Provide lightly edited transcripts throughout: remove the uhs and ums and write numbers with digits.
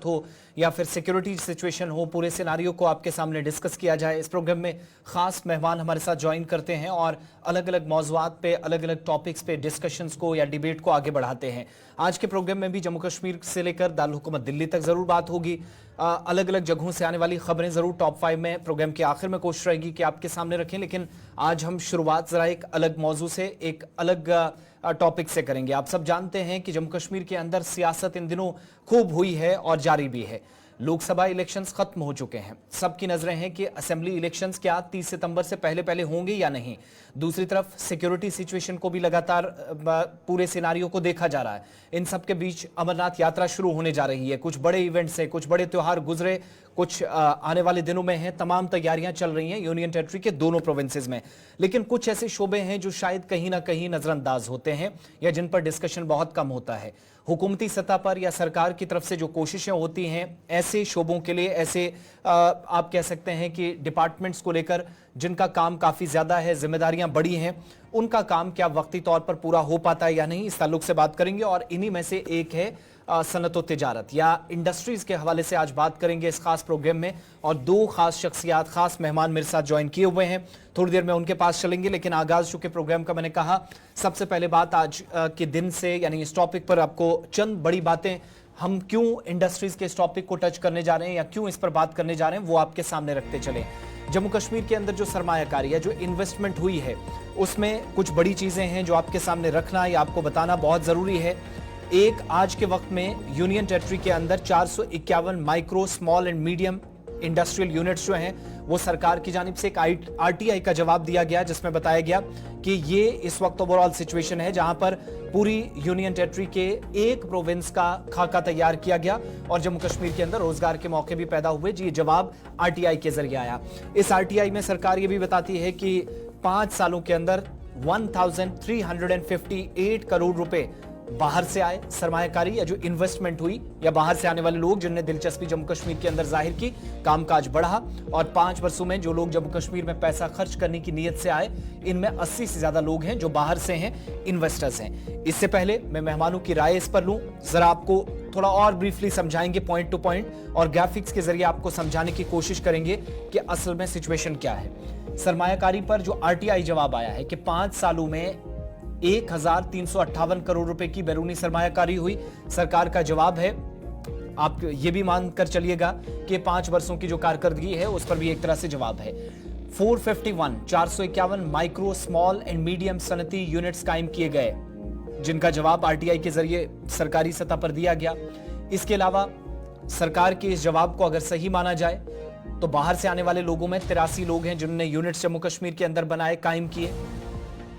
हो या फिर सिक्योरिटी सिचुएशन हो, पूरे सिनारियो को आपके सामने डिस्कस किया जाए। इस प्रोग्राम में खास मेहमान हमारे साथ ज्वाइन करते हैं और अलग अलग मौज़ूआत पे, अलग अलग टॉपिक्स पे डिस्कशंस को या डिबेट को आगे बढ़ाते हैं। आज के प्रोग्राम में भी जम्मू कश्मीर से लेकर दारुल हुकूमत दिल्ली तक जरूर बात होगी। अलग अलग जगहों से आने वाली खबरें जरूर टॉप 5 में प्रोग्राम के आखिर में कोशिश रहेगी कि आपके सामने रखें, लेकिन आज हम शुरुआत जरा एक अलग मौजू से, एक अलग टॉपिक से करेंगे। आप सब जानते हैं कि जम्मू कश्मीर के अंदर सियासत इन दिनों खूब हुई है और जारी भी है। लोकसभा इलेक्शंस खत्म हो चुके हैं, सबकी नजरें हैं कि असेंबली इलेक्शंस क्या 30 सितंबर से पहले होंगे या नहीं। दूसरी तरफ सिक्योरिटी सिचुएशन को भी लगातार पूरे सिनारियों को देखा जा रहा है। इन सब के बीच अमरनाथ यात्रा शुरू होने जा रही है, कुछ बड़े इवेंट्स हैं, कुछ बड़े त्योहार गुजरे, कुछ आने वाले दिनों में हैं। तमाम तैयारियां चल रही हैं यूनियन टेरिटरी के दोनों प्रोविंसेस में, लेकिन कुछ ऐसे शोबे हैं जो शायद कहीं ना कहीं नजरअंदाज होते हैं या जिन पर डिस्कशन बहुत कम होता है। हुकूमती सतह पर या सरकार की तरफ से जो कोशिशें होती हैं ऐसे शोबों के लिए, ऐसे आप कह सकते हैं कि डिपार्टमेंट्स को लेकर जिनका काम काफी ज्यादा है, जिम्मेदारियां बड़ी हैं, उनका काम क्या वक्ती तौर पर पूरा हो पाता है या नहीं, इस ताल्लुक से बात करेंगे। और इन्हीं में से एक है सनत और तिजारत या इंडस्ट्रीज के हवाले से आज बात करेंगे इस खास प्रोग्राम में। और दो खास शख्सियात, खास मेहमान मेरे साथ ज्वाइन किए हुए हैं, थोड़ी देर में उनके पास चलेंगे। लेकिन आगाज चूंकि प्रोग्राम का मैंने कहा, सबसे पहले बात आज के दिन से यानी इस टॉपिक पर आपको चंद बड़ी बातें, हम क्यों इंडस्ट्रीज के इस टॉपिक को टच करने जा रहे हैं या क्यों इस पर बात करने जा रहे हैं, वो आपके सामने रखते चले। जम्मू कश्मीर के अंदर जो सरमायाकारी या जो इन्वेस्टमेंट हुई है उसमें कुछ बड़ी चीजें हैं जो आपके सामने रखना या आपको बताना बहुत जरूरी है। एक, आज के वक्त में यूनियन टेरिटरी के अंदर 451 micro, small and medium industrial units जो हैं वो सरकार की जानिब से एक आरटीआई का जवाब दिया गया, जिसमें बताया गया कि ये इस वक्त ओवरऑल सिचुएशन है जहां पर पूरी यूनियन टेरिटरी के एक प्रोविंस का खाका तैयार किया गया और जम्मू कश्मीर के अंदर रोजगार के मौके भी पैदा हुए। जी, ये जवाब आरटीआई के जरिए आया। इस आरटीआई में सरकार ये भी बताती है कि 5 सालों के अंदर 1358 करोड़ रुपए बाहर से आए, सरमायाकारी या जो इन्वेस्टमेंट हुई या बाहर से आने वाले लोग जिनने दिलचस्पी जम्मू कश्मीर के अंदर जाहिर की, कामकाज बढ़ा। और 5 वर्षों में जो लोग जम्मू कश्मीर में पैसा खर्च करने की नीयत से आए, इनमें 80 से ज्यादा लोग हैं जो बाहर से हैं, इन्वेस्टर्स हैं। इससे पहले मैं मेहमानों की राय इस पर लूं, जरा आपको थोड़ा और ब्रीफली समझाएंगे पॉइंट टू पॉइंट और ग्राफिक्स के जरिए आपको समझाने की कोशिश करेंगे कि असल में सिचुएशन क्या है। सरमायाकारी पर जो आरटीआई जवाब आया है कि 5 सालों में 1358 करोड़ रुपए की बैरूनी सरमायाकारी हुई, सरकार का जवाब है। आप ये भी मानकर चलिएगा कि 5 वर्षों की जो कारकर्दगी है उस पर भी एक तरह से जवाब है। 451 माइक्रो, स्मॉल एंड मीडियम सनती यूनिट्स कायम किए गए, जिनका जवाब आरटीआई के जरिए सरकारी सतह पर दिया गया। इसके अलावा सरकार के इस जवाब को अगर सही माना जाए तो बाहर से आने वाले लोगों में 83 लोग हैं जिन्होंने यूनिट्स जम्मू कश्मीर के अंदर बनाए, कायम किए।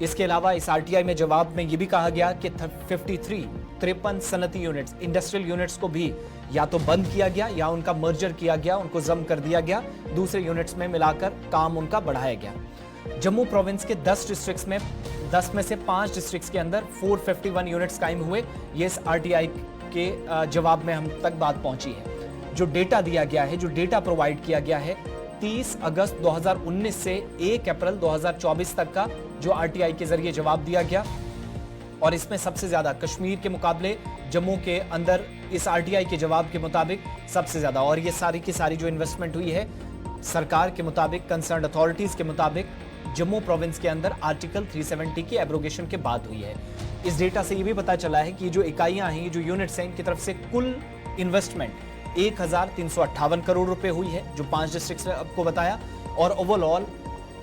इसके अलावा इस आरटीआई में जवाब में यह भी कहा गया कि 53 सनती यूनिट्स, इंडस्ट्रियल यूनिट्स को भी या तो बंद किया गया या उनका मर्जर किया गया, उनको जम कर दिया गया, दूसरे यूनिट्स में मिलाकर काम उनका बढ़ाया गया। जम्मू प्रोविंस के 10 डिस्ट्रिक्ट्स में, 10 में से 5 डिस्ट्रिक्ट्स के अंदर 451 यूनिट्स कायम हुए। ये इस आरटीआई के जवाब में हम तक बात पहुंची है। जो डेटा दिया गया है, जो डेटा प्रोवाइड किया गया है 30 अगस्त 2019 से 1 अप्रैल 2024 तक का, जो आरटीआई के जरिए जवाब दिया गया, और इसमें सबसे ज्यादा कश्मीर के मुकाबले जम्मू के अंदर इस आरटीआई के जवाब के मुताबिक सबसे ज्यादा, और ये सारी की सारी जो इन्वेस्टमेंट हुई है सरकार के मुताबिक, कंसर्न अथॉरिटीज के मुताबिक जम्मू प्रोविंस के अंदर आर्टिकल 370 की एब्रोगेशन के बाद हुई है। इस डेटा से यह भी पता चला है कि जो इकाइयां हैं, जो यूनिट्स हैं, इनकी तरफ से कुल इन्वेस्टमेंट 1358 करोड़ रुपए हुई है, जो 5 डिस्ट्रिक्ट्स में आपको बताया। और ओवरऑल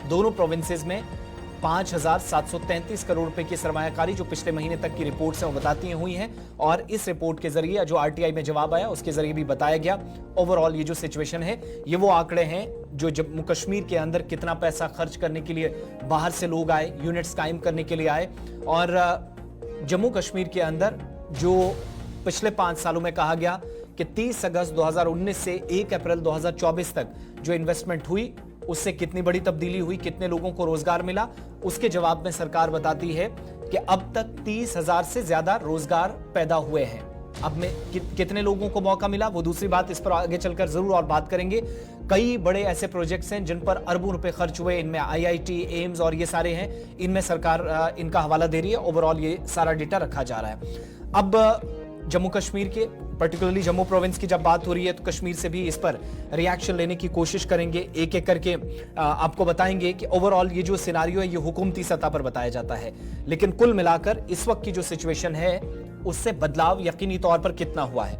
दोनों प्रोविंसेस में 5733 करोड़ रुपए की सरमायाकारी, जो पिछले महीने तक की रिपोर्ट से वो बताती हुई हैं। और इस रिपोर्ट के जरिए जो आरटीआई में जवाब आया उसके जरिए भी बताया गया, ओवरऑल ये जो सिचुएशन है, ये वो आंकड़े हैं जो जम्मू कश्मीर के अंदर कितना पैसा खर्च करने के लिए बाहर से लोग आए, यूनिट्स कायम करने के लिए आए। और जम्मू कश्मीर के अंदर जो पिछले 5 सालों में कहा गया कि 30 अगस्त 2019 से 1 अप्रैल 2024 तक जो इन्वेस्टमेंट हुई उससे कितनी बड़ी तब्दीली हुई, कितने लोगों को रोजगार मिला, उसके जवाब में सरकार बताती है कि अब तक 30,000 से ज्यादा रोजगार पैदा हुए हैं। अब में कितने लोगों को मौका मिला वो दूसरी बात, इस पर आगे चलकर जरूर और बात करेंगे। कई बड़े ऐसे प्रोजेक्ट्स हैं जिन पर अरबों रुपए खर्च हुए, इनमें आईआईटी, एम्स और ये सारे हैं, इनमें सरकार इनका हवाला दे रही है। ओवरऑल ये सारा डेटा रखा जा रहा है। अब जम्मू कश्मीर के, पर्टिकुलरली जम्मू प्रोविंस की जब बात हो रही है तो कश्मीर से भी इस पर रिएक्शन लेने की कोशिश करेंगे, एक एक करके आपको बताएंगे कि ओवरऑल ये जो सिनारियो है ये हुकूमती सतह पर बताया जाता है, लेकिन कुल मिलाकर इस वक्त की जो सिचुएशन है उससे बदलाव यकीनी तौर पर कितना हुआ है,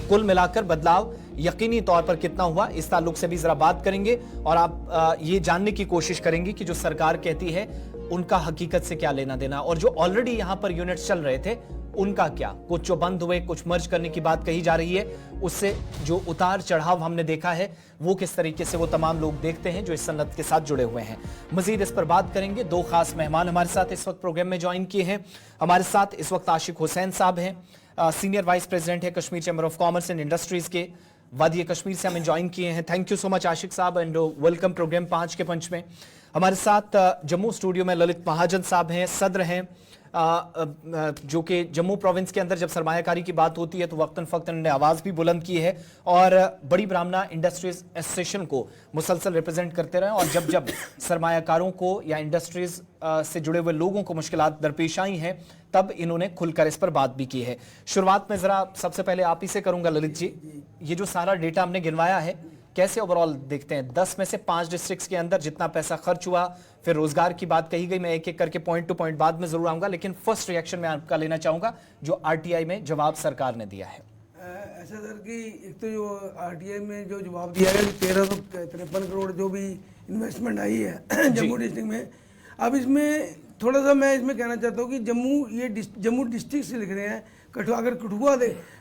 कुल मिलाकर बदलाव यकीनी तौर पर कितना हुआ, इस ताल्लुक से भी जरा बात करेंगे और आप ये जानने की कोशिश करेंगे कि जो सरकार कहती है उनका हकीकत से क्या लेना देना, और जो ऑलरेडी यहां पर यूनिट्स चल रहे थे उनका क्या, कुछ जो बंद हुए, कुछ मर्ज करने की बात कही जा रही है, उससे जो उतार चढ़ाव हमने देखा है वो किस तरीके से वो तमाम लोग देखते हैं जो इस सन्नत के साथ जुड़े हुए हैं। मजीद इस पर बात करेंगे। दो खास मेहमान हमारे साथ इस वक्त प्रोग्राम में ज्वाइन किए हैं। हमारे साथ इस वक्त आशिक हुसैन साहब हैं, सीनियर वाइस प्रेसिडेंट है Kashmir chamber of commerce and industries के, वादी कश्मीर से हमें ज्वाइन किए हैं। थैंक यू सो मच आशिक साहब एंड वेलकम प्रोग्राम 5 के पंच में। हमारे साथ जम्मू स्टूडियो में ललित महाजन साहब हैं, सदर हैं, जो कि जम्मू प्रोविंस के अंदर जब सरमायाकारी की बात होती है तो वक्तन फक्तन उन्होंने आवाज़ भी बुलंद की है और बड़ी ब्राह्मणा इंडस्ट्रीज एसोसिएशन को मुसलसल रिप्रेजेंट करते रहे, और जब जब सरमायाकारों को या इंडस्ट्रीज से जुड़े हुए लोगों को मुश्किलात दरपेश आई हैं तब इन्होंने खुलकर इस पर बात भी की है। शुरुआत में ज़रा सबसे पहले आप ही से करूँगा ललित जी, ये जो सारा डेटा हमने गिनवाया है कैसे ओवरऑल देखते हैं? 10 में से 5 डिस्ट्रिक्ट्स के अंदर जितना पैसा खर्च हुआ, फिर रोजगार की बात कही गई, मैं एक एक करके पॉइंट टू पॉइंट बाद में जरूर आऊंगा, लेकिन फर्स्ट रिएक्शन में आपका लेना चाहूंगा जो आरटीआई में जवाब सरकार ने दिया है। ऐसा सर कि एक तो जो आरटीआई में जो जवाब दिया है 1353 करोड़ जो भी इन्वेस्टमेंट आई है जम्मू डिस्ट्रिक्ट में, अब इसमें थोड़ा सा मैं इसमें कहना चाहता हूँ कि जम्मू डिस्ट्रिक्ट से लिख रहे हैं, कठुआ अगर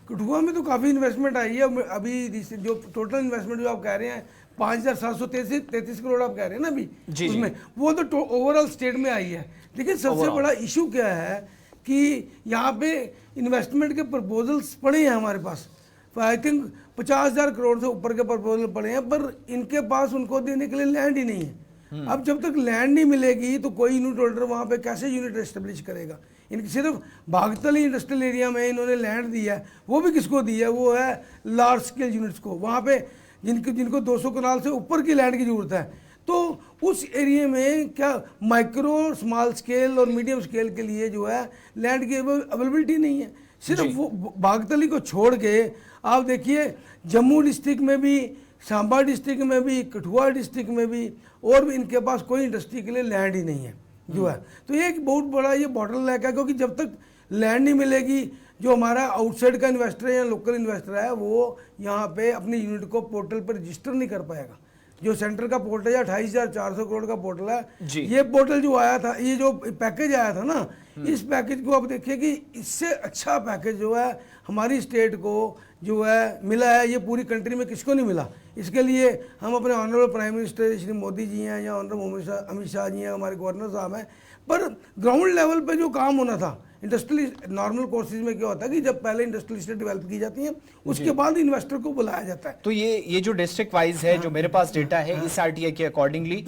कठुआ में तो काफ़ी इन्वेस्टमेंट आई है। अभी जो टोटल इन्वेस्टमेंट जो आप कह रहे हैं 5,733 करोड़ आप कह रहे हैं ना अभी, उसमें वो तो ओवरऑल स्टेट में आई है। लेकिन सबसे बड़ा इशू क्या है कि यहाँ पे इन्वेस्टमेंट के प्रपोजल्स पड़े हैं हमारे पास, आई थिंक 50,000 करोड़ से ऊपर के प्रपोजल पड़े हैं, पर इनके पास उनको देने के लिए लैंड ही नहीं है। अब जब तक लैंड नहीं मिलेगी तो कोई यूनिट होल्डर वहाँ पे कैसे यूनिट एस्टेब्लिश करेगा? इनकी सिर्फ भागतली इंडस्ट्रियल एरिया में इन्होंने लैंड दिया है, वो भी किसको दिया है? वो है लार्ज स्केल यूनिट्स को, वहाँ पे जिनको 200 कनाल से ऊपर की लैंड की जरूरत है। तो उस एरिया में क्या माइक्रो स्मॉल स्केल और मीडियम स्केल के लिए जो है लैंड की अवेलेबिलिटी नहीं है। सिर्फ वो भागतली को छोड़ के आप देखिए जम्मू डिस्ट्रिक्ट में भी, सांबा डिस्ट्रिक्ट में भी, कठुआ डिस्ट्रिक्ट में भी, और भी इनके पास कोई इंडस्ट्री के लिए लैंड ही नहीं है जो है। तो ये एक बहुत बड़ा ये बॉटलनेक है, क्योंकि जब तक लैंड नहीं मिलेगी जो हमारा आउटसाइड का इन्वेस्टर है या लोकल इन्वेस्टर है वो यहाँ पे अपनी यूनिट को पोर्टल पर रजिस्टर नहीं कर पाएगा। जो सेंटर का पोर्टल है 28,400 करोड़ का पोर्टल है, ये पोर्टल जो आया था, ये जो पैकेज आया था ना, इस पैकेज को आप देखिए कि इससे अच्छा पैकेज जो है हमारी स्टेट को जो है मिला है, ये पूरी कंट्री में किसको नहीं मिला। इसके लिए हम अपने honourable prime minister Shri Modi ji हैं या ऑनरेबल अमित शाह जी हैं, हमारे गवर्नर साहब हैं, पर ग्राउंड लेवल पे जो काम होना था इंडस्ट्रियल नॉर्मल कोर्सेज में क्या होता है कि जब पहले इंडस्ट्रियल स्टेट डेवलप की जाती है उसके बाद इन्वेस्टर को बुलाया जाता है। तो ये जो डिस्ट्रिक्ट वाइज है, जो मेरे पास डेटा है इस आरटीआई के अकॉर्डिंगली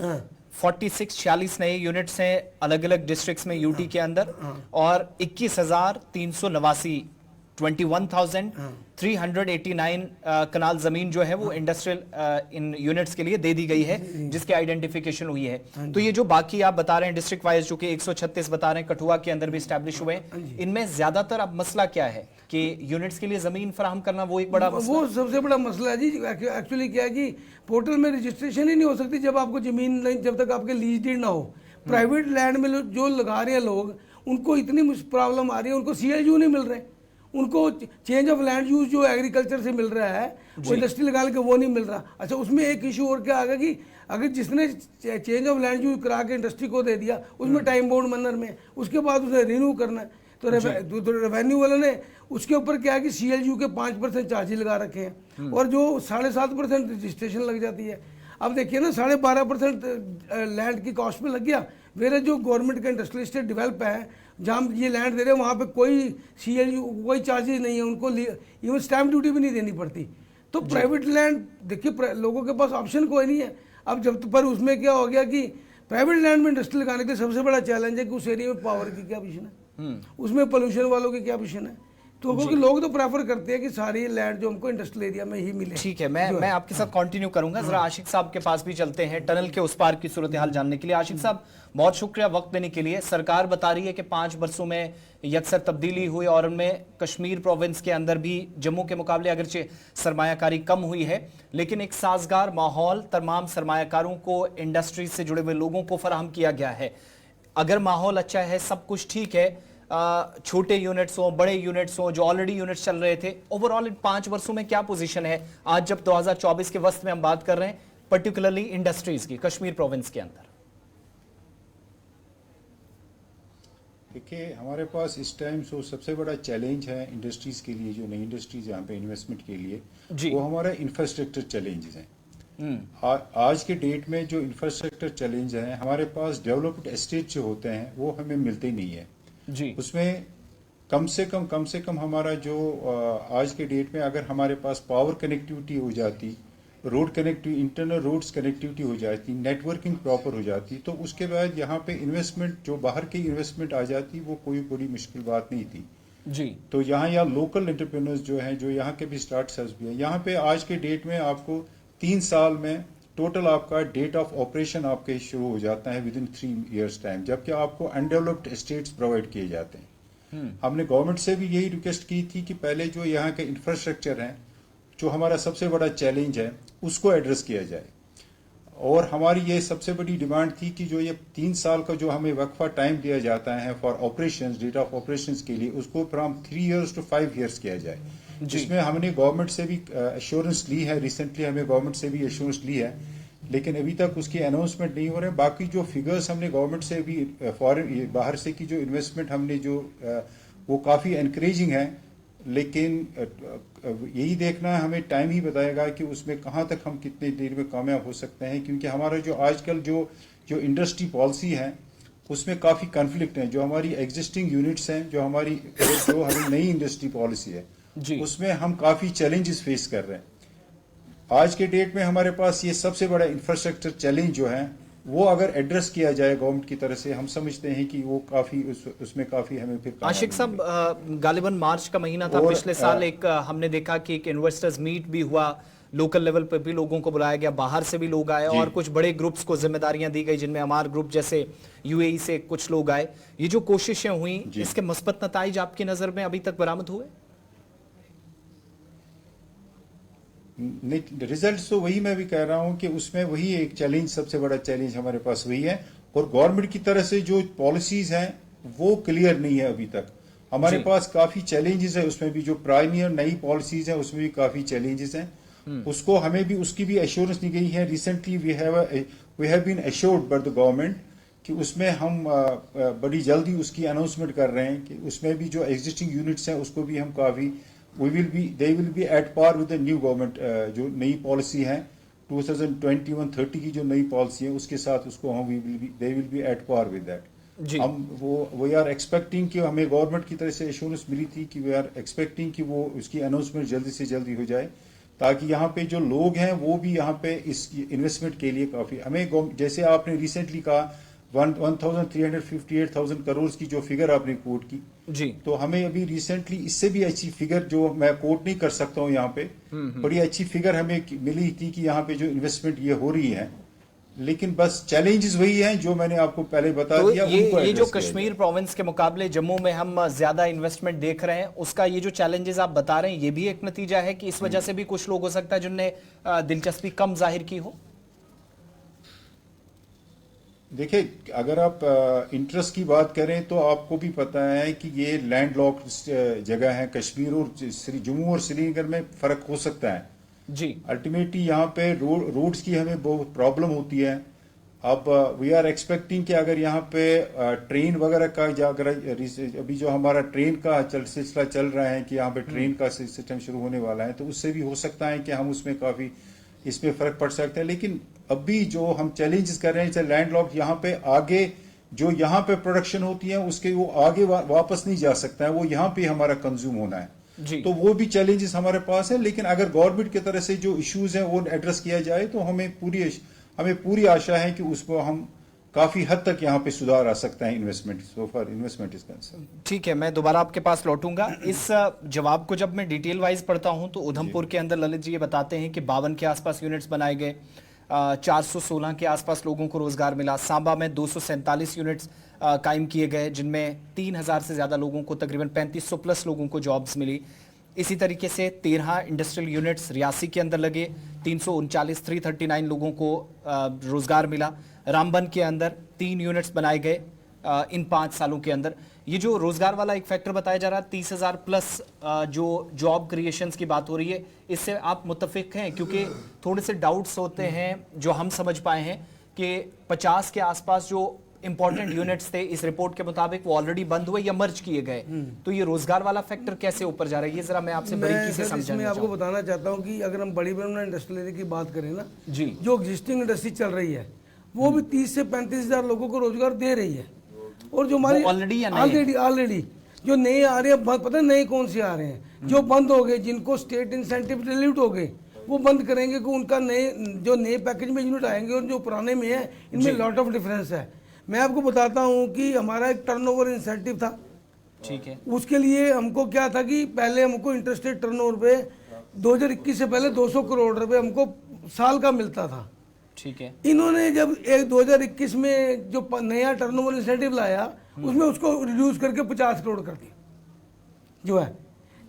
46 नए यूनिट्स हैं अलग अलग डिस्ट्रिक्ट्स में यूटी के अंदर, और 21,389 21,389 कनाल जमीन जो है वो इंडस्ट्रियल इन यूनिट्स के लिए दे दी गई है, जिसकी आइडेंटिफिकेशन हुई है। तो ये जो बाकी आप बता रहे हैं डिस्ट्रिक्ट वाइज जो कि 136 बता रहे हैं कठुआ के अंदर भी स्टैब्लिश हुए, इनमें ज्यादातर अब मसला क्या है कि यूनिट्स के लिए जमीन फराहम करना वो एक बड़ा मसला, वो सबसे बड़ा मसला है जी। एक्चुअली क्या है कि पोर्टल में रजिस्ट्रेशन ही नहीं हो सकती जब आपको जमीन नहीं, जब तक आपके लीज डीड ना हो। प्राइवेट लैंड में जो लगा रहे हैं लोग, उनको इतनी प्रॉब्लम आ रही है, उनको CLU नहीं मिल रहे, उनको चेंज ऑफ लैंड यूज जो एग्रीकल्चर से मिल रहा है वो इंडस्ट्री लगा के वो नहीं मिल रहा। अच्छा, उसमें एक इशू और क्या आ गया कि अगर जिसने चेंज ऑफ लैंड यूज करा के इंडस्ट्री को दे दिया उसमें टाइम बाउंड मैनर में, उसके बाद उसे रिन्यू करना है, तो रेवेन्यू वाले ने उसके ऊपर क्या है कि CLU के 5% चार्जेस लगा रखे हैं और जो 7.5% रजिस्ट्रेशन लग जाती है। अब देखिए ना 12.5% लैंड की कॉस्ट में लग गया, मेरे जो गवर्नमेंट का इंडस्ट्रियल स्टेट डेवलप है जहाँ ये लैंड दे रहे हैं वहाँ पे कोई CLU कोई चार्जेस नहीं है, उनको इवन स्टैम्प ड्यूटी भी नहीं देनी पड़ती। तो प्राइवेट लैंड देखिए लोगों के पास ऑप्शन कोई नहीं है। अब जब पर उसमें क्या हो गया कि प्राइवेट लैंड में इंडस्ट्री लगाने के लिए सबसे बड़ा चैलेंज है कि उस एरिया में पावर की क्या पोजीशन है, उसमें पोल्यूशन वालों की क्या पोजीशन है। तो क्योंकि लोग तो प्रेफर करते हैं कि सारी लैंड जो हमको इंडस्ट्रियल एरिया में ही मिले। ठीक है, मैं आपके साथ कंटिन्यू करूंगा। जरा आशिक साहब के पास भी चलते हैं टनल के उस पार की सूरत हाल जानने के लिए। आशिक साहब, बहुत शुक्रिया वक्त देने के लिए। सरकार बता रही है कि 5 वर्षों में यकसर तब्दीली हुई और उनमें कश्मीर प्रोविंस के अंदर भी जम्मू के मुकाबले अगरचे सरमायाकारी कम हुई है, लेकिन एक साजगार माहौल तमाम सरमायाकारों को, इंडस्ट्री से जुड़े हुए लोगों को फराहम किया गया है। अगर माहौल अच्छा है, सब कुछ ठीक है, छोटे यूनिट्स हो, बड़े यूनिट्स हो, जो ऑलरेडी यूनिट्स चल रहे थे, ओवरऑल इन 5 वर्षों में क्या पोजीशन है आज जब 2024 के वस्त में हम बात कर रहे हैं, पर्टिकुलरली इंडस्ट्रीज की कश्मीर प्रोविंस के अंदर? देखिए, हमारे पास इस टाइम सबसे बड़ा चैलेंज है इंडस्ट्रीज के लिए, जो नई इंडस्ट्रीज यहाँ पे इन्वेस्टमेंट के लिए, वो हमारा इंफ्रास्ट्रक्चर चैलेंजेस हैं। आज के डेट में जो इंफ्रास्ट्रक्चर चैलेंज है, हमारे पास डेवलप्ड एस्टेट जो होते हैं वो हमें मिलते ही नहीं है जी। उसमें कम से कम हमारा जो आज के डेट में अगर हमारे पास पावर कनेक्टिविटी हो जाती, road connectivity, internal roads connectivity हो जाती, नेटवर्किंग प्रॉपर हो जाती, तो उसके बाद यहाँ पे इन्वेस्टमेंट, जो बाहर की इन्वेस्टमेंट आ जाती, वो कोई बड़ी मुश्किल बात नहीं थी जी। तो यहाँ लोकल एंटरप्रेन्योर्स जो हैं, जो यहाँ के भी स्टार्टअप्स भी हैं, यहाँ पे आज के डेट में आपको 3 साल में टोटल आपका डेट ऑफ ऑपरेशन आपके शुरू हो जाता है विद इन 3 years टाइम, जबकि आपको अनडेवलप्ड एस्टेट्स प्रोवाइड किए जाते हैं। हमने गवर्नमेंट से भी यही रिक्वेस्ट की थी कि पहले जो यहाँ के इंफ्रास्ट्रक्चर है, जो हमारा सबसे बड़ा चैलेंज है, उसको एड्रेस किया जाए। और हमारी ये सबसे बड़ी डिमांड थी कि जो ये 3 साल का जो हमें वक्फा टाइम दिया जाता है for operations, date of operations के लिए, उसको फ्रॉम 3 years to 5 years किया जाए, जिसमें हमने गवर्नमेंट से भी एश्योरेंस ली है। रिसेंटली हमें गवर्नमेंट से भी एश्योरेंस ली है, लेकिन अभी तक उसकी अनाउंसमेंट नहीं हो रहे हैं। बाकी जो फिगर्स हमने गवर्नमेंट से भी, फॉरेन बाहर से की जो इन्वेस्टमेंट हमने जो वो काफ़ी एनकरेजिंग है, लेकिन यही देखना है, हमें टाइम ही बताएगा कि उसमें कहाँ तक हम कितनी देर में कामयाब हो सकते हैं। क्योंकि हमारा जो आजकल जो इंडस्ट्री पॉलिसी है, उसमें काफ़ी कॉन्फ्लिक्ट है। जो हमारी एग्जिस्टिंग यूनिट्स हैं, जो हमारी नई इंडस्ट्री पॉलिसी है, उसमें हम काफ़ी चैलेंजेस फेस कर रहे हैं। आज के डेट में हमारे पास ये सबसे बड़ा इंफ्रास्ट्रक्चर चैलेंज जो है, वो अगर एड्रेस किया जाए गवर्नमेंट की तरफ से, हम समझते हैं कि वो काफी उसमें काफी हमें फिर। आशिक साहब, गालिबन मार्च का महीना था पिछले साल, एक हमने देखा कि एक इन्वेस्टर्स मीट भी हुआ, लोकल लेवल पे भी लोगों को बुलाया गया, बाहर से भी लोग आए और कुछ बड़े ग्रुप्स को जिम्मेदारियां दी गई, जिनमें हमारे ग्रुप जैसे यूएई से कुछ लोग आए। ये जो कोशिशें हुई, इसके मुस्बत नताइज आपकी नजर में अभी तक बरामद हुए? रिजल्ट तो वही मैं भी कह रहा हूं कि उसमें वही एक चैलेंज, सबसे बड़ा चैलेंज हमारे पास वही है। और गवर्नमेंट की तरफ से जो पॉलिसीज हैं वो क्लियर नहीं है अभी तक। हमारे पास काफी चैलेंजेस है, उसमें भी जो प्राइमरी नई पॉलिसीज हैं उसमें भी काफी चैलेंजेस हैं। उसको हमें भी उसकी भी एश्योरेंस दी गई है। Recently we have been assured by the government कि उसमें हम बड़ी जल्दी उसकी अनाउंसमेंट कर रहे हैं कि उसमें भी जो एग्जिस्टिंग यूनिट्स हैं उसको भी हम काफी they will be at par with the new government, जो नई पॉलिसी है 2021-30 की जो नई पॉलिसी है उसके साथ उसको हम they will be at par with that। हम we are expecting कि हमें गवर्नमेंट की तरफ से एश्योरेंस मिली थी कि we are expecting कि वो उसकी अनाउंसमेंट जल्दी से जल्दी हो जाए, ताकि यहाँ पे जो लोग हैं वो भी यहाँ पे इस इन्वेस्टमेंट के लिए काफी हमें, जैसे आपने रिसेंटली कहा 1,358,000 करोड़ की जो फिगर आपने कोट की जी, तो हमें अभी रिसेंटली इससे भी अच्छी फिगर, जो मैं कोट नहीं कर सकता हूँ यहाँ पे, बड़ी अच्छी फिगर हमें मिली थी कि यहाँ पे जो इन्वेस्टमेंट ये हो रही है। लेकिन बस चैलेंजेस वही हैं जो मैंने आपको पहले बता दिया। ये जो कश्मीर प्रोविंस के मुकाबले जम्मू में हम ज्यादा इन्वेस्टमेंट देख रहे हैं, उसका ये जो चैलेंजेस आप बता रहे हैं, ये भी एक नतीजा है कि इस वजह से भी कुछ लोग हो सकता है जिनने दिलचस्पी कम जाहिर की हो? देखिए, अगर आप इंटरेस्ट की बात करें तो आपको भी पता है कि ये लैंड लॉक्ड जगह है। कश्मीर और जम्मू और श्रीनगर में फर्क हो सकता है जी। अल्टीमेटली यहाँ पे रोड्स की हमें बहुत प्रॉब्लम होती है। अब वी आर एक्सपेक्टिंग कि अगर यहाँ पे ट्रेन वगैरह का अगर अभी जो हमारा ट्रेन का सिलसिला चल रहा है कि यहाँ पे ट्रेन का सिस्टम शुरू होने वाला है, तो उससे भी हो सकता है कि हम उसमें काफी इसमें फर्क पड़ सकता है। लेकिन अभी जो हम चैलेंजेस कर रहे हैं, जैसे लैंडलॉक, यहाँ पे आगे जो यहाँ पे प्रोडक्शन होती है उसके वो आगे वापस नहीं जा सकता है, वो यहाँ पे हमारा कंज्यूम होना है जी। तो वो भी चैलेंजेस हमारे पास है। लेकिन अगर गवर्नमेंट की तरफ से जो इश्यूज हैं वो एड्रेस किया जाए तो हमें पूरी आशा है कि उसको हम काफी हद तक यहाँ पे सुधार आ सकता है investment, so for investment is concern. ठीक है, मैं दोबारा आपके पास लौटूंगा। इस जवाब को जब मैं डिटेल वाइज पढ़ता हूं तो उधमपुर के अंदर ललित जी ये बताते हैं कि 52 के आसपास यूनिट्स बनाए गए, 416 के आसपास लोगों को रोजगार मिला। सांबा में 247 यूनिट्स कायम किए गए, जिनमें 3000 से ज्यादा लोगों को, तकरीबन 3500 प्लस लोगों को जॉब्स मिली। इसी तरीके से 13 इंडस्ट्रियल यूनिट्स रियासी के अंदर लगे, 339 लोगों को रोजगार मिला। रामबन के अंदर 3 यूनिट्स बनाए गए इन 5 सालों के अंदर। ये जो रोजगार वाला एक फैक्टर बताया जा रहा है, 30,000 प्लस जो जॉब क्रिएशंस की बात हो रही है, इससे आप मुत्तफिक हैं? क्योंकि थोड़े से डाउट्स होते हैं जो हम समझ पाए हैं कि 50 के आसपास जो इंपॉर्टेंट यूनिट्स थे इस रिपोर्ट के मुताबिक वो ऑलरेडी बंद हुए या मर्ज किए गए। तो ये रोजगार वाला फैक्टर कैसे ऊपर जा रहा है, ये जरा मैं आपसे बारीकी से समझाना मैं आपको बताना चाहता हूँ कि अगर हम बड़ी इंडस्ट्रियल एरिया की बात करें ना जी, जो एग्जिस्टिंग इंडस्ट्री चल रही है वो भी 30 से 35,000 लोगों को रोजगार दे रही है। और जो हमारी ऑलरेडी जो नए आ रहे हैं, पता है नए कौन से आ रहे हैं, जो बंद हो गए, जिनको स्टेट इंसेंटिव डिलीट हो गए, वो बंद करेंगे कि उनका नए पैकेज में यूनिट आएंगे और जो पुराने में है इनमें लॉट ऑफ डिफरेंस है। मैं आपको बताता हूँ कि हमारा एक टर्नओवर इंसेंटिव था, ठीक है, उसके लिए हमको क्या था कि पहले हमको इंटरेस्टेड टर्नओवर पे 2021 से पहले 200 करोड़ रुपए हमको साल का मिलता था, ठीक है। इन्होंने जब 2021 में जो नया टर्नओवर इंसेंटिव लाया उसमें उसको रिड्यूस करके 50 करोड़ कर दिया जो है,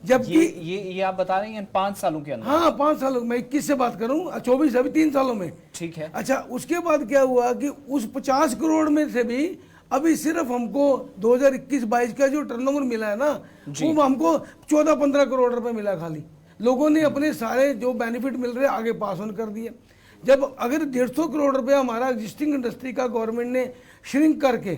जबकि ये आप बता रहे हैं 5 सालों के अंदर। हाँ 5 सालों में, 21 से बात करूं, 24 अभी 3 सालों में, ठीक है। अच्छा, उसके बाद क्या हुआ कि उस 50 करोड़ में से भी अभी सिर्फ हमको 2021-22 का जो टर्नओवर मिला है ना, वो हमको 14-15 करोड़ रुपए मिला खाली। लोगों ने अपने सारे जो बेनिफिट मिल रहे आगे पास ऑन कर दिए। जब अगर 150 करोड़ रुपए हमारा एग्जिस्टिंग इंडस्ट्री का गवर्नमेंट ने श्रिंक करके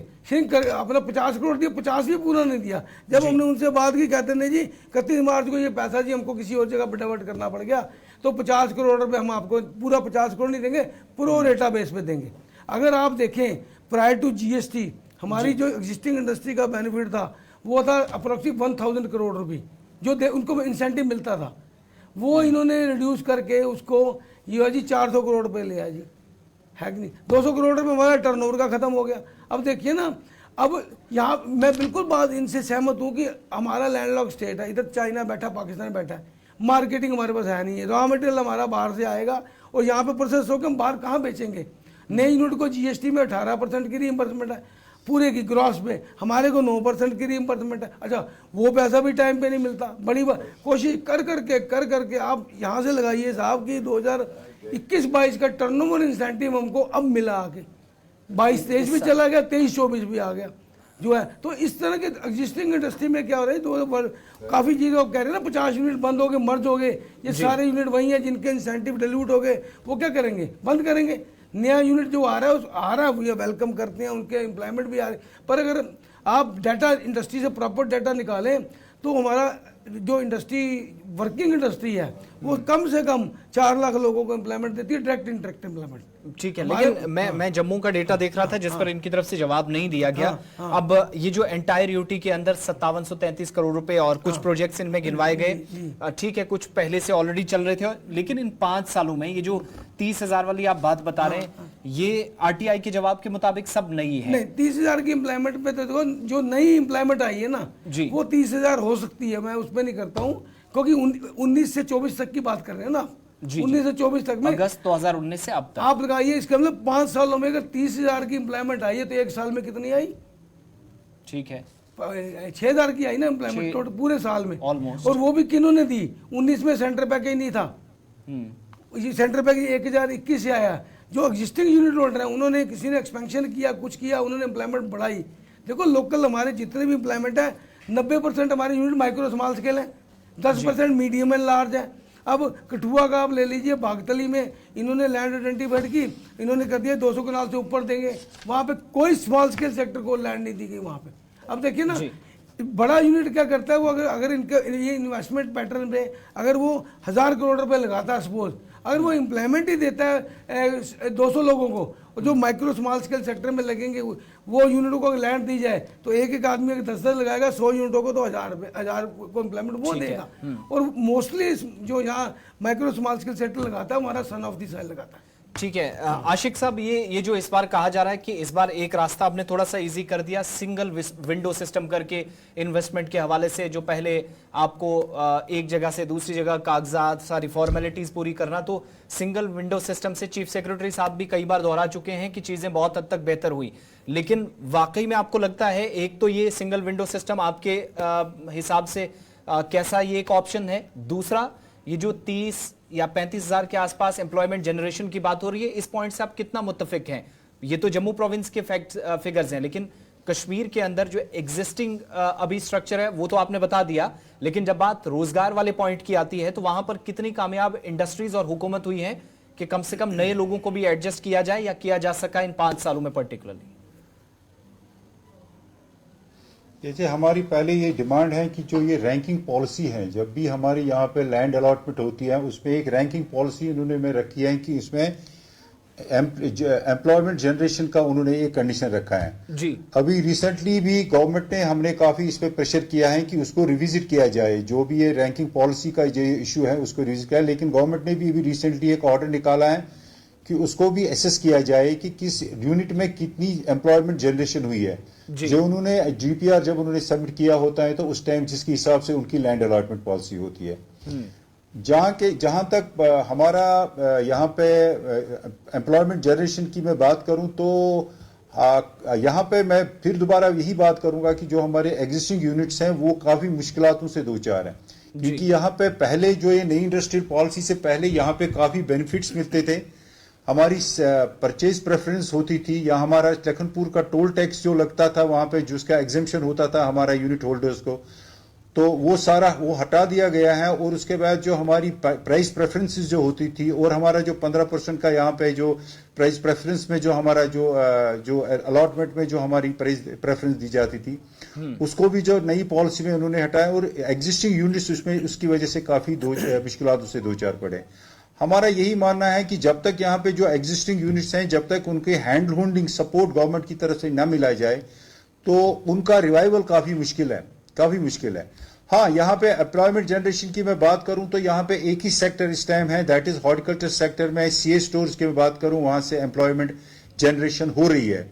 अपना 50 करोड़ दिया, 50 भी पूरा नहीं दिया। जब हमने उनसे बात की, कहते नहीं जी 31 मार्च को ये पैसा जी हमको किसी और जगह डाइवर्ट करना पड़ गया, तो 50 करोड़ रुपए हम आपको पूरा 50 करोड़ नहीं देंगे, प्रो रेटा बेस पे देंगे। अगर आप देखें प्रायर टू जीएसटी हमारी जो एग्जिस्टिंग इंडस्ट्री का बेनिफिट था वो था अप्रोक्सीमेट 1000 करोड़ रुपये जो उनको इंसेंटिव मिलता था, वो इन्होंने रिड्यूस करके उसको ये जी 400 करोड़ रुपए ले आया जी, है कि नहीं। 200 करोड़ रुपए हमारा टर्नओवर का खत्म हो गया। अब देखिए ना, अब यहाँ मैं बिल्कुल बात इनसे सहमत हूँ कि हमारा लैंडलॉक स्टेट है, इधर चाइना बैठा, पाकिस्तान बैठा है, मार्केटिंग हमारे पास है नहीं है, रॉ मटेरियल हमारा बाहर से आएगा और यहाँ पे प्रोसेस होकर हम बाहर कहाँ बेचेंगे। नए यूनिट को जीएसटी में 18% की रीइंबर्समेंट है, पूरे की ग्रॉस पे हमारे को 9% की रीइंबर्समेंट है। अच्छा, वो पैसा भी टाइम पे नहीं मिलता। बड़ी कोशिश कर करके आप यहाँ से लगाइए साहब कि 2021-22 का टर्नओवर इंसेंटिव हमको अब मिला आके 22-23 भी चला गया, 23-24 भी आ गया जो है। तो इस तरह के एग्जिस्टिंग इंडस्ट्री में क्या हो रहा है, तो काफ़ी चीज़ें आप कह रहे हैं ना, 50 यूनिट बंद हो गए, मर्ज हो गए, ये सारे यूनिट वही हैं जिनके इंसेंटिव डिल्यूट हो गए, वो क्या करेंगे, बंद करेंगे। नया यूनिट जो आ रहा है वो वेलकम करते हैं, उनके एम्प्लॉयमेंट भी आ रही है। पर अगर आप डाटा इंडस्ट्री से प्रॉपर डाटा निकालें तो हमारा जो इंडस्ट्री वर्किंग इंडस्ट्री है वो कम से कम 4 लाख लोगों को एम्प्लॉयमेंट देती है, डायरेक्ट इनडायरेक्ट एम्प्लॉयमेंट। ठीक है, लेकिन मैं जम्मू का डेटा देख रहा था जिस पर इनकी तरफ से जवाब नहीं दिया गया। अब ये जो एंटायर यूटी के अंदर 5733 करोड़ रुपए और कुछ प्रोजेक्ट्स इनमें गिनवाए गए, ठीक है, कुछ पहले से ऑलरेडी चल रहे थे, लेकिन इन 5 सालों में ये जो 30,000 वाली आप बात बता रहे हैं, ये आरटीआई के जवाब के मुताबिक सब नई है। नहीं, 30,000 की एम्प्लॉयमेंट पे तो देखो, जो नई एम्प्लॉयमेंट आई है ना वो 30,000 हो सकती है, मैं उस पर नहीं करता हूँ, क्योंकि 19 से 24 तक की बात कर रहे हैं ना, 19 से 24 तक में, अगस्त 2019 से अब तक आप लगाइए, इसका मतलब 5 सालों में अगर 30,000 की एम्प्लॉयमेंट आई है तो 1 साल में कितनी आई, ठीक है, 6,000 की आई ना एम्प्लॉयमेंट टोटल पूरे साल में ऑलमोस्ट। और वो भी किन्होंने दी, 19 में सेंटर पैकेज नहीं था, सेंटर पैकेज 1021 से आया। जो एग्जिस्टिंग यूनिट होल्डर है उन्होंने, किसी ने एक्सपेंशन किया, कुछ किया, उन्होंने एम्प्लॉयमेंट बढ़ाई। देखो लोकल हमारे जितने भी एम्प्लॉयमेंट है 90% हमारे यूनिट माइक्रो स्मॉल स्केल है, 10% मीडियम एंड लार्ज है। अब कठुआ का आप ले लीजिए, बागतली में इन्होंने लैंड आइडेंटिफाइड की, इन्होंने कर दिया 200 कनाल से ऊपर देंगे, वहाँ पे कोई स्मॉल स्केल सेक्टर को लैंड नहीं दी गई वहाँ पे। अब देखिए ना, बड़ा यूनिट क्या करता है वो, अगर इनका ये इन्वेस्टमेंट पैटर्न पे अगर वो 1000 करोड़ रुपए लगाता है सपोज, अगर वो एम्प्लॉयमेंट ही देता है 200 लोगों को, और जो माइक्रो स्मॉल स्केल सेक्टर में लगेंगे वो यूनिटों को लैंड दी जाए तो एक आदमी अगर 10 लगाएगा 100 यूनिटों को तो 1000 को एम्प्लॉयमेंट वो देगा। और मोस्टली जो यहाँ माइक्रो स्मॉल स्केल सेक्टर लगाता है हमारा सन ऑफ द सॉइल लगाता है। ठीक है। आशिक साहब, ये जो इस बार कहा जा रहा है कि इस बार एक रास्ता आपने थोड़ा सा इजी कर दिया, सिंगल विंडो सिस्टम करके इन्वेस्टमेंट के हवाले से, जो पहले आपको एक जगह से दूसरी जगह कागजात सारी फॉर्मेलिटीज पूरी करना, तो सिंगल विंडो सिस्टम से चीफ सेक्रेटरी साहब भी कई बार दोहरा चुके हैं कि चीजें बहुत हद तक बेहतर हुई। लेकिन वाकई में आपको लगता है, एक तो ये सिंगल विंडो सिस्टम आपके हिसाब से कैसा ये एक ऑप्शन है, दूसरा ये जो 30 या 35,000 के आसपास एम्प्लॉयमेंट जनरेशन की बात हो रही है, इस पॉइंट से आप कितना मुत्तफिक हैं? ये तो जम्मू प्रोविंस के फिगर्स हैं, लेकिन कश्मीर के अंदर जो एग्जिस्टिंग अभी स्ट्रक्चर है वो तो आपने बता दिया, लेकिन जब बात रोजगार वाले पॉइंट की आती है तो वहां पर कितनी कामयाब इंडस्ट्रीज और हुकूमत हुई है कि कम से कम नए लोगों को भी एडजस्ट किया जाए या किया जा सका इन 5 सालों में पर्टिकुलरली? जैसे हमारी पहले ये डिमांड है कि जो ये रैंकिंग पॉलिसी है, जब भी हमारी यहाँ पे लैंड अलॉटमेंट होती है उसमें एक रैंकिंग पॉलिसी उन्होंने में रखी है कि इसमें एम्प्लॉयमेंट जनरेशन का उन्होंने एक कंडीशन रखा है जी। अभी रिसेंटली भी गवर्नमेंट ने, हमने काफी इस पे प्रेशर किया है कि उसको रिविजिट किया जाए, जो भी ये रैंकिंग पॉलिसी का जो इशू है उसको रिविजिट किया, लेकिन गवर्नमेंट ने भी अभी रिसेंटली एक ऑर्डर निकाला है कि उसको भी एसेस किया जाए कि किस यूनिट में कितनी एम्प्लॉयमेंट जनरेशन हुई है। जो उन्होंने जीपीआर जब उन्होंने सबमिट किया होता है तो उस टाइम जिसके हिसाब से उनकी लैंड अलॉटमेंट पॉलिसी होती है। जहां तक हमारा यहाँ पे एम्प्लॉयमेंट जनरेशन की मैं बात करूं तो यहाँ पे मैं फिर दोबारा यही बात करूंगा कि जो हमारे एग्जिस्टिंग यूनिट्स हैं वो काफी मुश्किलातों से दो चार हैं, क्योंकि यहाँ पे पहले जो ये नई इंडस्ट्रियल पॉलिसी से पहले यहाँ पे काफी बेनिफिट्स मिलते थे, हमारी परचेज प्रेफरेंस होती थी, या हमारा लखनपुर का टोल टैक्स जो लगता था वहां पे जिसका एग्जेम्पशन होता था हमारा यूनिट होल्डर्स को, तो वो सारा वो हटा दिया गया है। और उसके बाद जो हमारी प्राइस प्रेफरेंसेस जो होती थी और हमारा जो 15% का यहाँ पे जो प्राइस प्रेफरेंस में जो हमारा जो अलॉटमेंट में जो हमारी प्राइस प्रेफरेंस दी जाती थी उसको भी जो नई पॉलिसी में उन्होंने हटाया, और एग्जिस्टिंग यूनिट्स उसमें उसकी वजह से काफी मुश्किलातों से दो चार पड़े। हमारा यही मानना है कि जब तक यहाँ पे जो एग्जिस्टिंग यूनिट्स हैं जब तक उनके हैंड होल्डिंग सपोर्ट गवर्नमेंट की तरफ से न मिला जाए तो उनका रिवाइवल काफी मुश्किल है। हाँ, यहाँ पे एम्प्लॉयमेंट जनरेशन की मैं बात करूं तो यहाँ पे एक ही सेक्टर इस टाइम है, दैट इज हॉर्टिकल्चर सेक्टर में। सीए स्टोर्स की मैं बात करूं वहां से एम्प्लॉयमेंट जनरेशन हो रही है,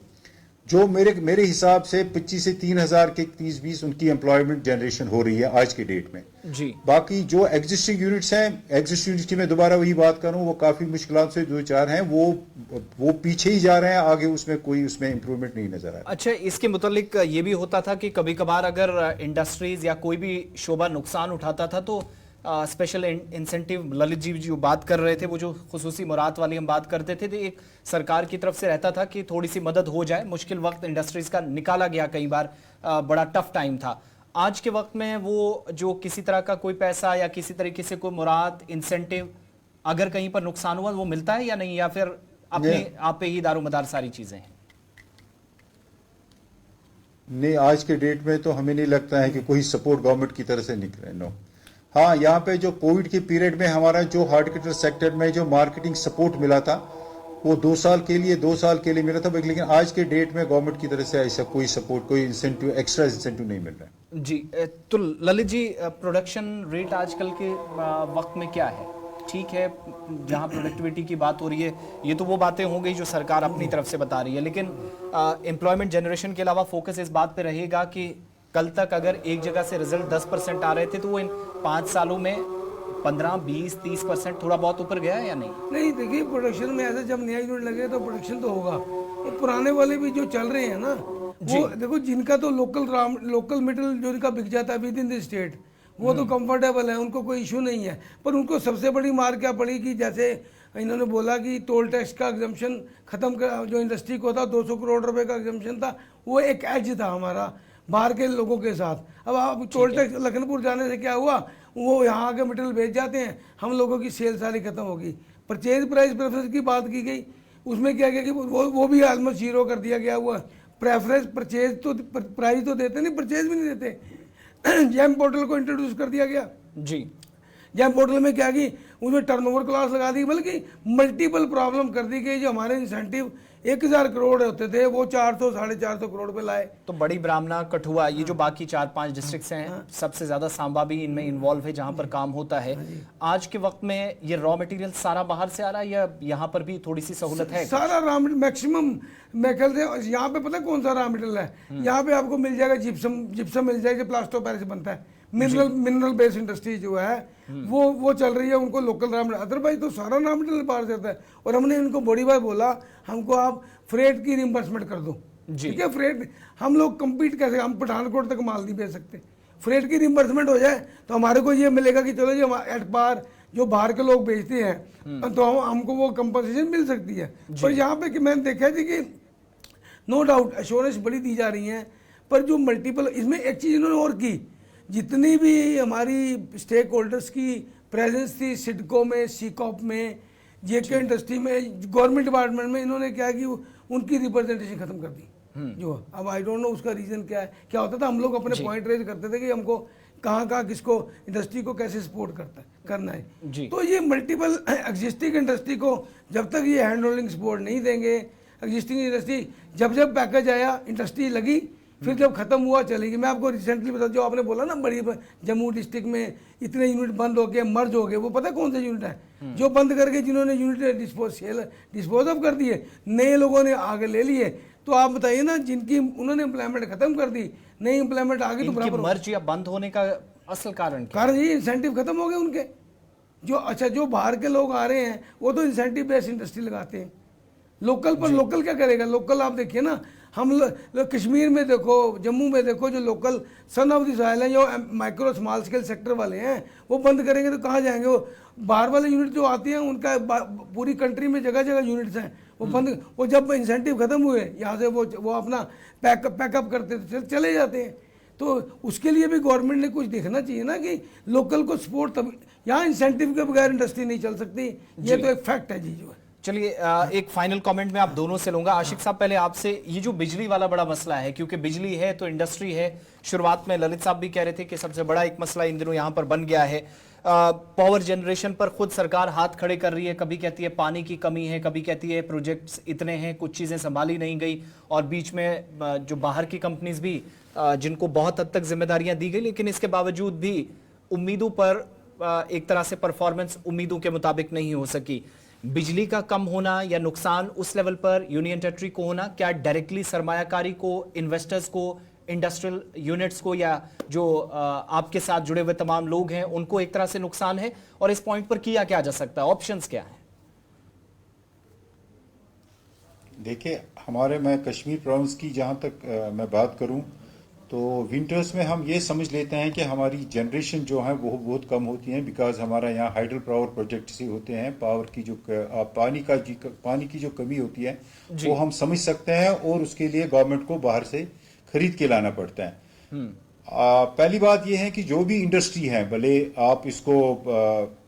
जो मेरे हिसाब से 25 से 3,000 के 30-20 उनकी एम्प्लॉयमेंट जनरेशन हो रही है आज के डेट में जी। बाकी जो एग्जिस्टिंग यूनिट्स हैं, एग्जिस्टिंग यूनिट्स की मैं दोबारा वही बात करूं, वो काफी मुश्किलों से दो चार हैं, वो पीछे ही जा रहे हैं, आगे उसमें कोई इंप्रूवमेंट नहीं नजर आ रहा। अच्छा, इसके मुतालिक ये भी होता था कि कभी कभार अगर इंडस्ट्रीज या कोई भी शोबा नुकसान उठाता था तो स्पेशल इंसेंटिव, ललित जी जो बात कर रहे थे, वो जो खुसूसी मुराद वाली हम बात करते थे, तो एक सरकार की तरफ से रहता था कि थोड़ी सी मदद हो जाए। मुश्किल वक्त इंडस्ट्रीज का निकाला गया, कई बार बड़ा टफ टाइम था। आज के वक्त में वो जो किसी तरह का कोई पैसा या किसी तरीके से कोई मुराद, इंसेंटिव, अगर कहीं पर नुकसान हुआ वो मिलता है या नहीं, या फिर अपने आप पे ही दारोमदार सारी चीजें हैं? नहीं, आज के डेट में तो हमें नहीं लगता है कि कोई सपोर्ट गवर्नमेंट की तरफ से निकले। नो, हाँ, यहाँ पे जो कोविड के पीरियड में हमारा जो हॉर्टिकल्चर सेक्टर में जो मार्केटिंग सपोर्ट मिला था वो 2 साल के लिए मिला था, लेकिन आज के डेट में गवर्नमेंट की तरफ से ऐसा कोई सपोर्ट, कोई इंसेंटिव, एक्स्ट्रा इंसेंटिव नहीं मिल रहा है जी। तो ललित जी, प्रोडक्शन रेट आजकल के वक्त में क्या है? ठीक है, जहां प्रोडक्टिविटी की बात हो रही है, ये तो वो बातें हो गई जो सरकार अपनी तरफ से बता रही है, लेकिन एम्प्लॉयमेंट जनरेशन के अलावा फोकस इस बात पे रहेगा कि कल तक अगर एक जगह से रिजल्ट 10% आ रहे थे तो वो इन 5 सालों में 15, 20, 30% थोड़ा बहुत ऊपर गया है या नहीं? नहीं, देखिए प्रोडक्शन में ऐसे जब नया यूनिट लगे तो प्रोडक्शन तो होगा, और पुराने वाले भी जो चल रहे हैं ना, वो देखो जिनका तो लोकल मेटेरियल जो इनका बिक जाता है विद इन द स्टेट, वो तो कंफर्टेबल है, उनको कोई इशू नहीं है। पर उनको सबसे बड़ी मार क्या पड़ी कि जैसे इन्होंने बोला कि टोल टैक्स का एग्जम्पशन खत्म कर, जो इंडस्ट्री को था 200 करोड़ रुपए का एग्जम्पशन था, वो एक एज था हमारा बाहर के लोगों के साथ। अब टोल टैक्स लखनपुर जाने से क्या हुआ, वो यहाँ आके मटेरियल बेच जाते हैं, हम लोगों की सेल सारी खत्म होगी। परचेज प्राइस प्रेफरेंस की बात की गई, उसमें क्या किया कि वो भी ऑलमोस्ट जीरो कर दिया गया हुआ। प्रेफरेंस परचेज तो प्राइस तो देते नहीं, परचेज भी नहीं देते। जैम पोर्टल को इंट्रोड्यूस कर दिया गया जी। जैम पोर्टल में क्या कि उसमें टर्नओवर क्लास लगा दी, बल्कि मल्टीपल प्रॉब्लम कर दी गई। जो हमारे इंसेंटिव 1000 करोड़ होते थे वो 400 450 करोड़ पे लाए। तो बड़ी ब्राह्मणा, कठुआ, ये जो बाकी 4-5 डिस्ट्रिक्ट्स हैं, सबसे ज्यादा सांबा भी इनमें इन्वॉल्व है जहां पर काम होता है। आज के वक्त में ये रॉ मटेरियल सारा बाहर से आ रहा है या यहाँ पर भी थोड़ी सी सहूलत है? सारा रॉ मटेरियल मैक्सिमम मैं कहते हैं यहाँ पे पता है कौन सा रॉ मटेरियल है, यहाँ पे आपको मिल जाएगा जिप्सम मिल जाएगा, जो प्लास्टर पैरिस बनता है। मिनरल बेस्ड इंडस्ट्री जो है वो चल रही है, उनको लोकल रॉ मटेरियल, अदरवाइज तो सारा रॉ मटेरियल बाहर से आता है। और हमने इनको बड़ी बार बोला, हमको आप फ्रेट की रिम्बर्समेंट कर दो, ठीक है। फ्रेट हम लोग कम्पीट कैसे, हम पठानकोट तक माल नहीं भेज सकते, फ्रेट की रिम्बर्समेंट हो जाए तो हमारे को ये मिलेगा कि चलो जी एट पार जो बाहर के लोग बेचते हैं तो हमको वो कंपनसेशन मिल सकती है। पर यहाँ पे कि मैंने देखा थी कि नो डाउट एश्योरेंस बड़ी दी जा रही है, पर जो मल्टीपल, इसमें एक चीज़ इन्होंने और की, जितनी भी हमारी स्टेक होल्डर्स की प्रेजेंस थी सिडको में, सीकॉप में, जेके इंडस्ट्री में, गवर्नमेंट डिपार्टमेंट में, इन्होंने क्या कि उनकी रिप्रेजेंटेशन खत्म कर दी। जो अब आई डोंट नो उसका रीजन क्या है। क्या होता था, हम लोग अपने पॉइंट रेज करते थे कि हमको कहाँ किसको, इंडस्ट्री को कैसे सपोर्ट करना है। तो ये मल्टीपल एग्जिस्टिंग इंडस्ट्री को जब तक ये हैंड होल्डिंग सपोर्ट नहीं देंगे, एग्जिस्टिंग इंडस्ट्री जब पैकेज आया, इंडस्ट्री लगी, फिर जब खत्म हुआ चलेगी। मैं आपको रिसेंटली बता, जो आपने बोला ना बड़ी जम्मू डिस्ट्रिक्ट में इतने यूनिट बंद हो गए, मर्ज हो गए, वो पता है कौन से यूनिट है जो बंद करके जिन्होंने यूनिट डिस्पोज ऑफ कर दिए, नए लोगों ने आगे ले लिए। तो आप बताइए ना, जिनकी उन्होंने एम्प्लॉयमेंट खत्म कर दी, नई एम्प्लॉयमेंट आगे तो बराबर मर्ज या बंद होने का असल कारण ये इंसेंटिव खत्म हो गए उनके। जो बाहर के लोग आ रहे हैं वो तो इंसेंटिव बेस्ड इंडस्ट्री लगाते हैं, लोकल पर लोकल क्या करेगा। लोकल आप देखिए ना, हम कश्मीर में देखो, जम्मू में देखो, जो local son of the soil हैं, जो माइक्रो स्मॉल स्केल सेक्टर वाले हैं, वो बंद करेंगे तो कहाँ जाएंगे। वो बाहर वाले यूनिट जो आती हैं, उनका पूरी कंट्री में जगह जगह यूनिट्स हैं, वो बंद, वो जब इंसेंटिव खत्म हुए यहाँ से वो अपना पैकअप करते चले जाते हैं। तो उसके लिए भी गवर्नमेंट ने कुछ देखना चाहिए ना कि लोकल को सपोर्ट, तब यहाँ इंसेंटिव के बगैर इंडस्ट्री नहीं चल सकती, ये तो एक फैक्ट है जी। जो है, चलिए एक फाइनल कमेंट में आप दोनों से लूंगा। आशिक साहब, पहले आपसे, ये जो बिजली वाला बड़ा मसला है, क्योंकि बिजली है तो इंडस्ट्री है, शुरुआत में ललित साहब भी कह रहे थे कि सबसे बड़ा एक मसला इन दिनों यहां पर बन गया है। पावर जनरेशन पर खुद सरकार हाथ खड़े कर रही है, कभी कहती है पानी की कमी है, कभी कहती है प्रोजेक्ट्स इतने हैं, कुछ चीजें संभाली नहीं गई, और बीच में जो बाहर की कंपनीज भी जिनको बहुत हद तक जिम्मेदारियां दी गई, लेकिन इसके बावजूद भी उम्मीदों पर एक तरह से परफॉर्मेंस उम्मीदों के मुताबिक नहीं हो सकी। बिजली का कम होना या नुकसान उस लेवल पर यूनियन टेरिटरी को होना, क्या डायरेक्टली सरमायाकारी को, इन्वेस्टर्स को, इंडस्ट्रियल यूनिट्स को, या जो आपके साथ जुड़े हुए तमाम लोग हैं उनको एक तरह से नुकसान है? और इस पॉइंट पर किया क्या जा सकता है, ऑप्शंस क्या है? देखिए, मैं कश्मीर प्रोविंस की जहां तक मैं बात करूं, तो विंटर्स में हम ये समझ लेते हैं कि हमारी जनरेशन जो है वो बहुत कम होती है, बिकॉज हमारा यहाँ हाइडल पावर प्रोजेक्ट से होते हैं। पावर की जो पानी की जो कमी होती है वो हम समझ सकते हैं, और उसके लिए गवर्नमेंट को बाहर से खरीद के लाना पड़ता है। पहली बात यह है कि जो भी इंडस्ट्री है, भले आप इसको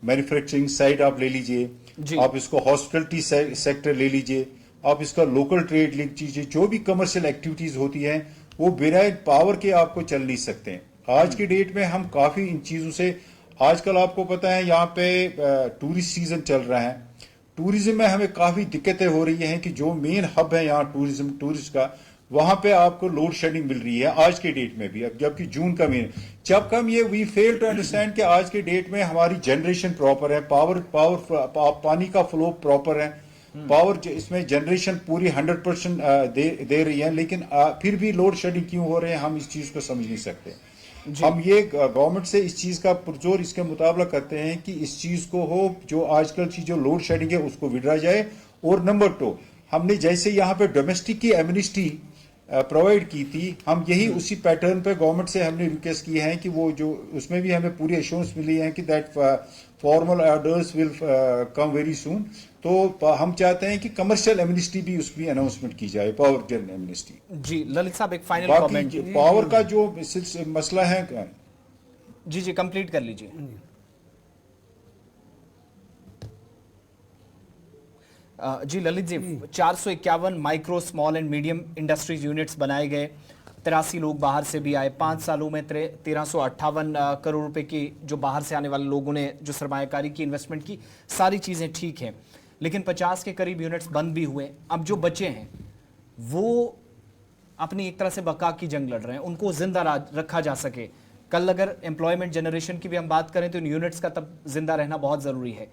मैन्युफैक्चरिंग साइड आप ले लीजिए, आप इसको हॉस्पिटलिटी सेक्टर ले लीजिए, आप इसका लोकल ट्रेड ले लीजिए, जो भी कमर्शियल एक्टिविटीज होती है वो बिना पावर के आपको चल नहीं सकते हैं। आज के डेट में हम काफी इन चीजों से, आजकल आपको पता है यहाँ पे टूरिस्ट सीजन चल रहा है, टूरिज्म में हमें काफी दिक्कतें हो रही हैं कि जो मेन हब है यहाँ टूरिस्ट का, वहां पे आपको लोड शेडिंग मिल रही है आज के डेट में भी। अब जबकि जून का महीना, जब कम ये वी फेल टू अंडरस्टैंड कि आज के डेट में हमारी जनरेशन प्रॉपर है, पानी का फ्लो प्रॉपर है, पावर इसमें जनरेशन पूरी 100% दे रही है, लेकिन फिर भी लोड शेडिंग क्यों हो रहे हैं, हम इस चीज को समझ नहीं सकते। हम ये गवर्नमेंट से इस चीज का पुरजोर इसके मुताबिक करते हैं कि इस चीज को हो, जो आजकल की जो लोड शेडिंग है उसको विड्रा जाए। और नंबर 2, हमने जैसे यहाँ पे डोमेस्टिक की एमनेस्टी प्रोवाइड की थी, हम यही उसी पैटर्न पे गवर्नमेंट से हमने रिक्वेस्ट किए हैं कि वो जो उसमें भी हमें पूरी एश्योरेंस मिली है कि that formal orders will come very soon. तो हम चाहते हैं कि कमर्शियल एमनेस्टी भी उसकी अनाउंसमेंट की जाए, पावर जनरल एमनेस्टी। जी ललित साहब, एक फाइनल कमेंट। पावर का जो मसला है, जी कंप्लीट कर लीजिए। जी Lalit ji, 451 micro, small and medium industries units बनाए गए, 83 लोग बाहर से भी आए। 5 सालों में 1358 करोड़ रुपए की जो बाहर से आने वाले लोगों ने जो सरमायाकारी की, इन्वेस्टमेंट की, सारी चीज़ें ठीक हैं। लेकिन 50 के करीब यूनिट्स बंद भी हुए। अब जो बचे हैं वो अपनी एक तरह से बका की जंग लड़ रहे हैं, उनको जिंदा रखा जा सके। कल अगर एम्प्लॉयमेंट जनरेशन की भी हम बात करें तो इन यूनिट्स का तब जिंदा रहना बहुत ज़रूरी है।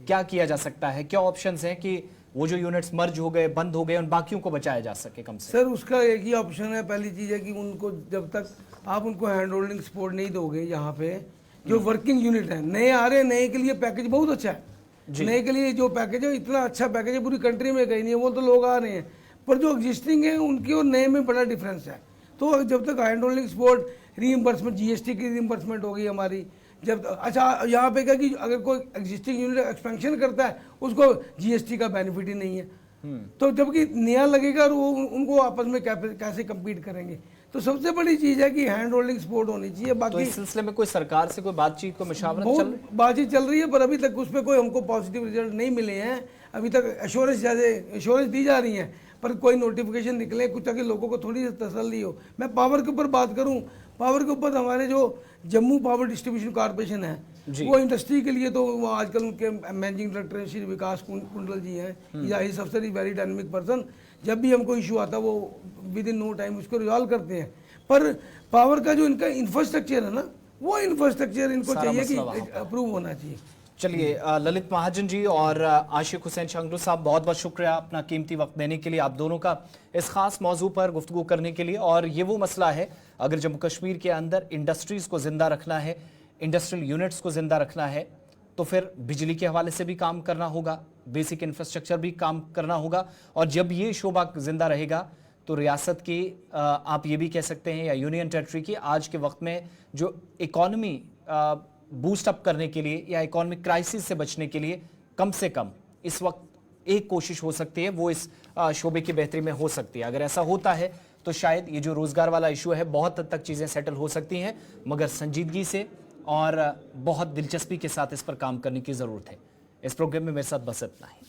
क्या किया जा सकता है, क्या ऑप्शंस हैं कि वो जो यूनिट्स मर्ज हो गए, बंद हो गए, उन बाकियों को बचाया जा सके कम से? सर उसका एक ही ऑप्शन है। पहली चीज़ है कि उनको जब तक आप उनको हैंड होल्डिंग सपोर्ट नहीं दोगे, यहाँ पे जो वर्किंग यूनिट है, नए आ रहे हैं, नए के लिए पैकेज बहुत अच्छा है। नए के लिए जो पैकेज है इतना अच्छा पैकेज है, पूरी कंट्री में कहीं नहीं है, वो तो लोग आ रहे हैं। पर जो एग्जिस्टिंग है उनके और नए में बड़ा डिफरेंस है। तो जब तक hand holding support, reimbursement, GST की रीइंबर्समेंट होगी हमारी, जब अच्छा यहाँ पे क्या कि अगर कोई एग्जिस्टिंग यूनिट एक्सपेंशन करता है उसको जीएसटी का बेनिफिट ही नहीं है। तो जबकि नया लगेगा और वो उनको आपस में कैसे कम्पीट करेंगे। तो सबसे बड़ी चीज़ है कि हैंड होल्डिंग सपोर्ट होनी चाहिए। बाकी तो इस सिलसिले में कोई सरकार से कोई बातचीत, कोई मशावरत बातचीत चल रही है, पर अभी तक उस पर कोई हमको पॉजिटिव रिजल्ट नहीं मिले हैं। अभी तक एश्योरेंस दी जा रही हैं, पर कोई नोटिफिकेशन निकले कुछ, ताकि लोगों को थोड़ी तसल्ली हो। मैं पावर के ऊपर बात करूं, पावर के ऊपर हमारे जो जम्मू पावर डिस्ट्रीब्यूशन कॉर्पोरेशन है, वो इंडस्ट्री के लिए तो वो आजकल उनके मैनेजिंग डायरेक्टर श्री विकास कुंडल जी हैं, या इज सबसे वेरी डायनेमिक पर्सन। जब भी हमको इशू आता है वो विद इन नो टाइम उसको रिजॉल्व करते हैं। पर पावर का जो इनका इंफ्रास्ट्रक्चर है ना, वो इंफ्रास्ट्रक्चर इनको चाहिए कि अप्रूव होना चाहिए। चलिए, ललित महाजन जी और आशिक हुसैन शांगलू साहब, बहुत बहुत शुक्रिया अपना कीमती वक्त देने के लिए, आप दोनों का इस खास मौजू पर गुफ्तगू करने के लिए। और ये वो मसला है, अगर जम्मू कश्मीर के अंदर इंडस्ट्रीज़ को ज़िंदा रखना है, इंडस्ट्रियल यूनिट्स को ज़िंदा रखना है, तो फिर बिजली के हवाले से भी काम करना होगा, बेसिक इंफ्रास्ट्रक्चर भी काम करना होगा। और जब ये शोबा ज़िंदा रहेगा तो रियासत की, आप ये भी कह सकते हैं, या यूनियन टेरिटरी की आज के वक्त में जो इकॉनमी बूस्ट अप करने के लिए या इकोनॉमिक क्राइसिस से बचने के लिए कम से कम इस वक्त एक कोशिश हो सकती है, वो इस शोबे की बेहतरी में हो सकती है। अगर ऐसा होता है तो शायद ये जो रोज़गार वाला इशू है, बहुत हद तक चीज़ें सेटल हो सकती हैं, मगर संजीदगी से और बहुत दिलचस्पी के साथ इस पर काम करने की ज़रूरत है। इस प्रोग्राम में मेरे साथ बस इतना ही।